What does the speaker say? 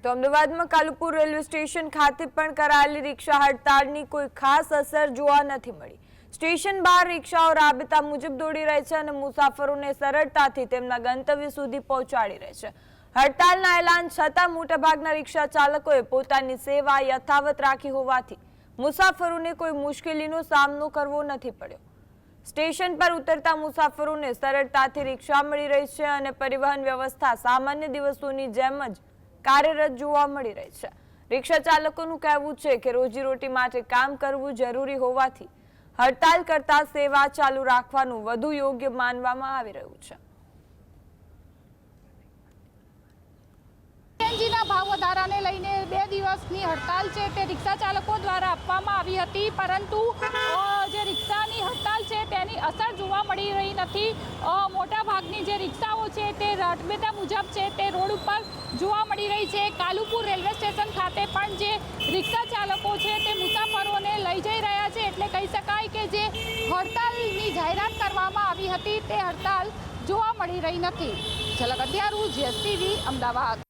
તો અમદાવાદમાં Kalupur railway station ખાતે પણ કરાયેલી રિક્ષા હડતાળની કોઈ ખાસ અસર જોવા નથી મળી। સ્ટેશન બહાર રિક્ષાઓ રાબેતા મુજબ દોડી રહે છે અને મુસાફરોને સરળતાથી તેમના ગંતવ્ય સુધી પહોંચાડી રહે છે। હડતાલના એલાન છતાં મોટાભાગના રિક્ષા ચાલકોએ પોતાની સેવા યથાવત રાખી હોવાથી મુસાફરોને કોઈ મુશ્કેલીનો સામનો કરવો નથી પડ્યો। સ્ટેશન પર ઉતરતા મુસાફરોને સરળતાથી રિક્ષા મળી રહી છે અને પરિવહન વ્યવસ્થા સામાન્ય દિવસોની જેમ જ કાર્યરત જોવા મળી રહી છે। રિક્ષા ચાલકોનું કહેવું છે કે રોજીરોટી માટે કામ કરવું જરૂરી હોવાથી હડતાલ કરતા સેવા ચાલુ રાખવાનું વધુ યોગ્ય માનવામાં આવી રહ્યું છે। સીએનજીના ભાવ વધારાને લઈને 2 દિવસની હડતાલ છે તે રિક્ષા ચાલકો દ્વારા આપવામાં આવી હતી, પરંતુ જે રિક્ષાની હડતાલ છે તેની અસર જોવા મળી રહી નથી। મોટાભાગની જે રિક્ષાઓ છે તે રાબેતા મુજબ છે તે રોડ ઉપર જોવા મળી રહી છે। કાલુપુર રેલવે સ્ટેશન ખાતે પણ જે રિક્ષા ચાલકો છે તે મુસાફરોને લઈ જઈ રહ્યા છે, એટલે કહી શકાય કે જે હડતાલની જાહેરાત કરવામાં આવી હતી તે હડતાલ જોવા મળી રહી નથી। ઝલક અધ્યારું, GSTV, અમદાવાદ।